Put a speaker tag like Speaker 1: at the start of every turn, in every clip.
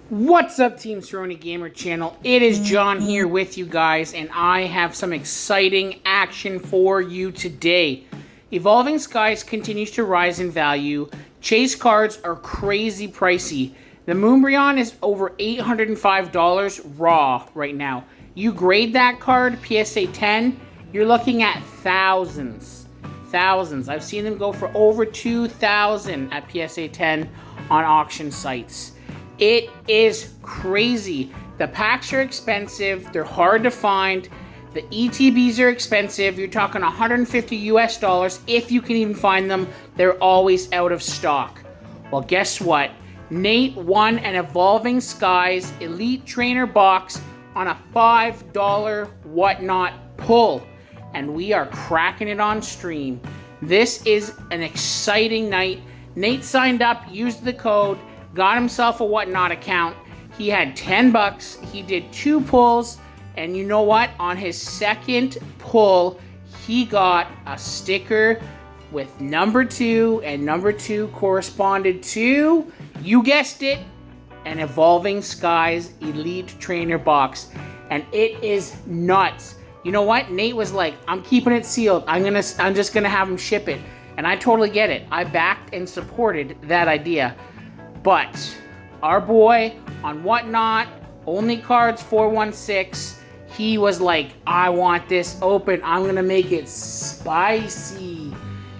Speaker 1: What's up, Team Cerrone Gamer Channel? It is John here with you guys, and I have some exciting action for you today. Evolving Skies continues to rise in value. Chase cards are crazy pricey. The Moonbryon is over $805 raw right now. You grade that card, PSA 10, you're looking at thousands. Thousands. I've seen them go for over 2,000 at PSA 10 on auction sites. It is crazy. The packs are expensive. They're hard to find. The ETBs are expensive. You're talking 150 US dollars if you can even find them. They're always out of stock. Well, guess what? Nate won an Evolving Skies Elite Trainer box on a $5 whatnot pull. And we are cracking it on stream. This is an exciting night. Nate signed up, used the code, got himself a whatnot account. He had 10 bucks. He did 2 pulls. And you know what? On his second pull, he got a sticker with number 2. And number 2 corresponded to, you guessed it, an Evolving Skies Elite Trainer box. And it is nuts. You know what? Nate was like, I'm keeping it sealed. I'm just gonna have him ship it. And I totally get it. I backed and supported that idea. But our boy on Whatnot, Only Cards 416, he was like, I want this open. I'm going to make it spicy.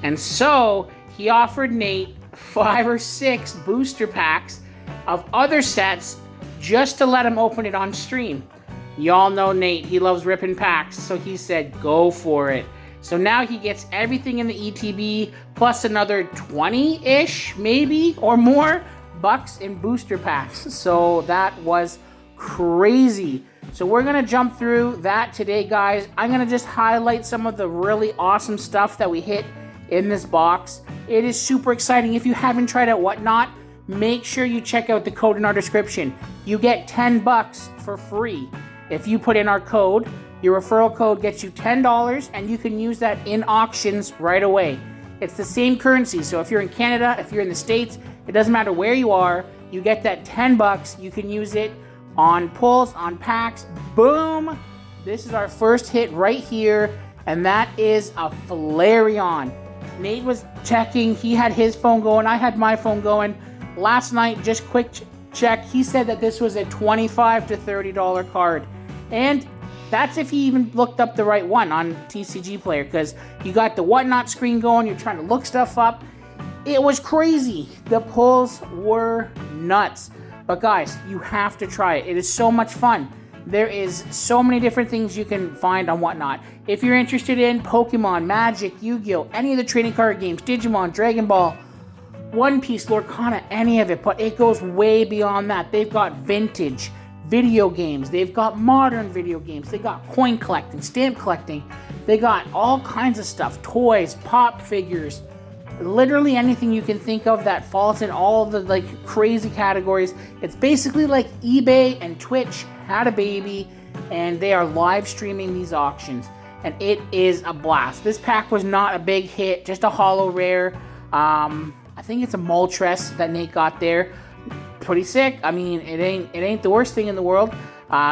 Speaker 1: And so he offered Nate 5 or 6 booster packs of other sets just to let him open it on stream. Y'all know Nate. He loves ripping packs. So he said, go for it. So now he gets everything in the ETB plus another 20-ish, maybe, or more bucks in booster packs. So that was crazy. So we're gonna jump through that today, guys. I'm gonna just highlight some of the really awesome stuff that we hit in this box. It is super exciting. If you haven't tried out Whatnot, make sure you check out the code in our description. You get 10 bucks for free. If you put in our code, your referral code gets you $10 and you can use that in auctions right away. It's the same currency. So if you're in Canada, if you're in the States, it doesn't matter where you are, you get that 10 bucks. You can use it on pulls, on packs. Boom! This is our first hit right here, and that is a Flareon. Nate was checking. He had his phone going. I had my phone going. Last night, just quick check, he said that this was a $25 to $30 card. And that's if he even looked up the right one on TCG Player, because you got the Whatnot screen going, you're trying to look stuff up. It was crazy. The pulls were nuts. But guys, you have to try it. It is so much fun. There is so many different things you can find on Whatnot. If you're interested in Pokemon, Magic, Yu-Gi-Oh!, any of the trading card games, Digimon, Dragon Ball, One Piece, Lorcana, any of it, but it goes way beyond that. They've got vintage video games. They've got modern video games. They got coin collecting, stamp collecting. They got all kinds of stuff. Toys, pop figures, literally anything you can think of that falls in all the like crazy categories. It's basically like eBay and Twitch had a baby, and they are live streaming these auctions, and it is a blast. This pack was not a big hit, just a holo rare. I think it's a Moltres that Nate got there. Pretty sick. I mean, it ain't the worst thing in the world.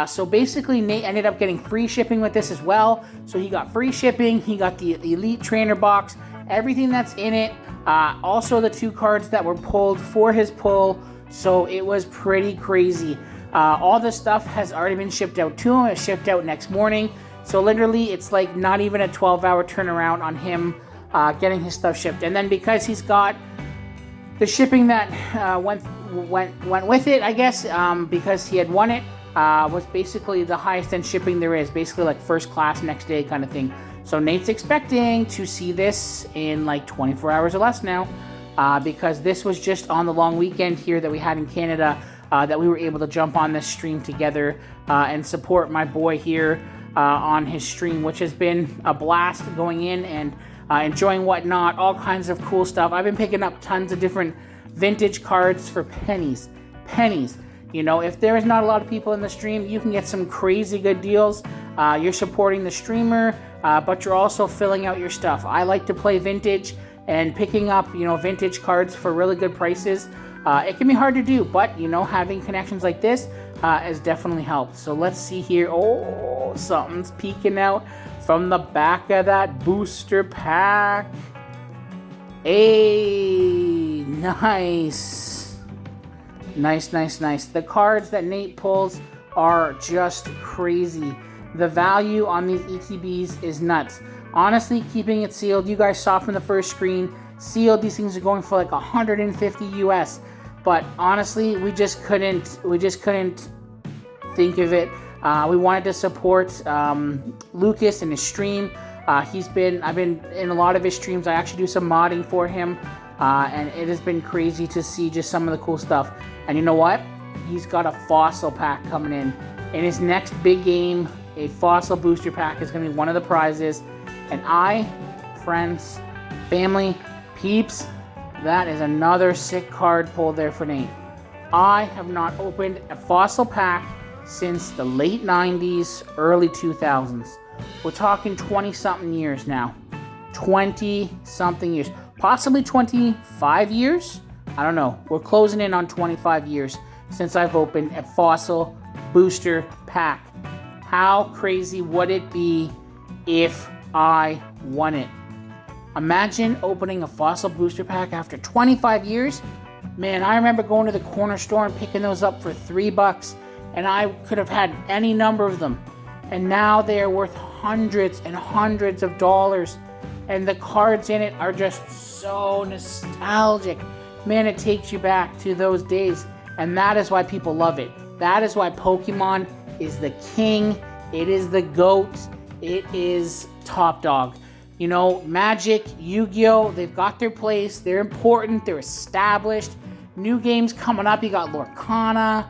Speaker 1: So basically, Nate ended up getting free shipping with this as well. So he got free shipping. He got the Elite Trainer box, everything that's in it. Also the 2 cards that were pulled for his pull. So it was pretty crazy. All this stuff has already been shipped out to him. It's shipped out next morning. So literally, it's like not even a 12-hour turnaround on him getting his stuff shipped. And then because he's got the shipping that went with it, I guess, because he had won it, was basically the highest end shipping there is, basically like first class next day kind of thing. So Nate's expecting to see this in like 24 hours or less now, because this was just on the long weekend here that we had in Canada, that we were able to jump on this stream together and support my boy here on his stream, which has been a blast going in and enjoying Whatnot, all kinds of cool stuff. I've been picking up tons of different vintage cards for pennies. You know, if there is not a lot of people in the stream, you can get some crazy good deals. You're supporting the streamer, but you're also filling out your stuff. I like to play vintage, and picking up, you know, vintage cards for really good prices It can be hard to do, but you know, having connections like this has definitely helped. So let's see here. Oh, something's peeking out from the back of that booster pack. Hey, nice. Nice. The cards that Nate pulls are just crazy. The value on these ETBs is nuts. Honestly, keeping it sealed, you guys saw from the first screen, sealed, these things are going for like 150 US. But honestly, we just couldn't think of it. We wanted to support Lucas and his stream. I've been in a lot of his streams. I actually do some modding for him, and it has been crazy to see just some of the cool stuff. And you know what? He's got a fossil pack coming in. In his next big game, a fossil booster pack is going to be one of the prizes. And friends, family, peeps, that is another sick card pull there for Nate. I have not opened a fossil pack since the late 90s, early 2000s. We're talking 20-something years now. 20-something years. Possibly 25 years? I don't know. We're closing in on 25 years since I've opened a fossil booster pack. How crazy would it be if I won it? Imagine opening a fossil booster pack after 25 years. Man, I remember going to the corner store and picking those up for $3, and I could have had any number of them. And now they are worth hundreds and hundreds of dollars. And the cards in it are just so nostalgic. Man, it takes you back to those days. And that is why people love it. That is why Pokemon is the king. It is the GOAT. It is top dog. You know, Magic, Yu-Gi-Oh!, they've got their place. They're important. They're established. New games coming up. You got Lorcana.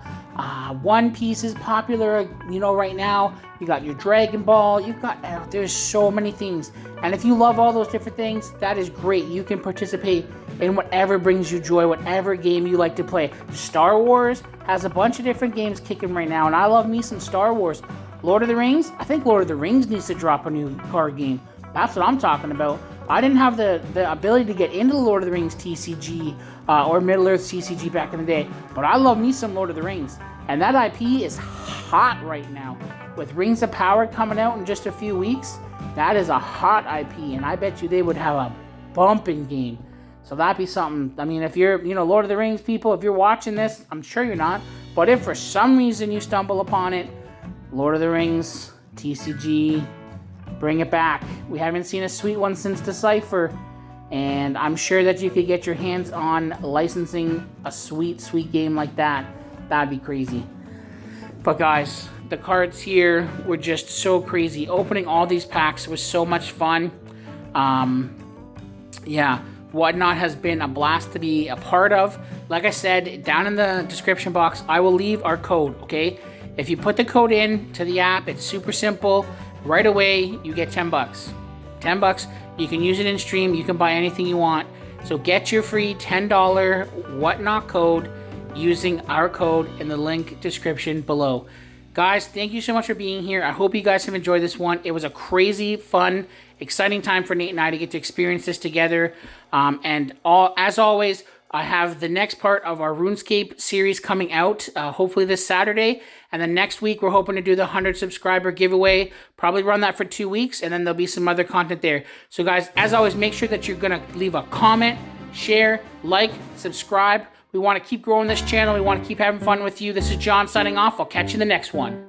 Speaker 1: One Piece is popular, you know, right now. You got your Dragon Ball. You've got, there's so many things. And if you love all those different things, that is great. You can participate in whatever brings you joy, whatever game you like to play. Star Wars has a bunch of different games kicking right now, and I love me some Star Wars. Lord of the Rings, I think Lord of the Rings needs to drop a new card game. That's what I'm talking about. I didn't have the ability to get into the Lord of the Rings TCG or Middle-earth CCG back in the day, but I love me some Lord of the Rings. And that IP is hot right now. With Rings of Power coming out in just a few weeks, that is a hot IP, and I bet you they would have a bumping game. So that'd be something. I mean, if you're, you know, Lord of the Rings people, if you're watching this, I'm sure you're not, but if for some reason you stumble upon it, Lord of the Rings, TCG, bring it back. We haven't seen a sweet one since Decipher, and I'm sure that you could get your hands on licensing a sweet game like that. That'd be crazy. But guys, the cards here were just so crazy. Opening all these packs was so much fun. Yeah, Whatnot has been a blast to be a part of. Like I said, down in the description box, I will leave our code, okay? If you put the code in to the app, it's super simple. Right away, you get 10 bucks. 10 bucks. You can use it in stream. You can buy anything you want. So get your free $10 Whatnot code using our code in the link description below. Guys, thank you so much for being here. I hope you guys have enjoyed this one. It was a crazy, fun, exciting time for Nate and I to get to experience this together. As always, I have the next part of our RuneScape series coming out, hopefully this Saturday. And then next week, we're hoping to do the 100 subscriber giveaway. Probably run that for 2 weeks, and then there'll be some other content there. So guys, as always, make sure that you're going to leave a comment, share, like, subscribe. We want to keep growing this channel. We want to keep having fun with you. This is John signing off. I'll catch you in the next one.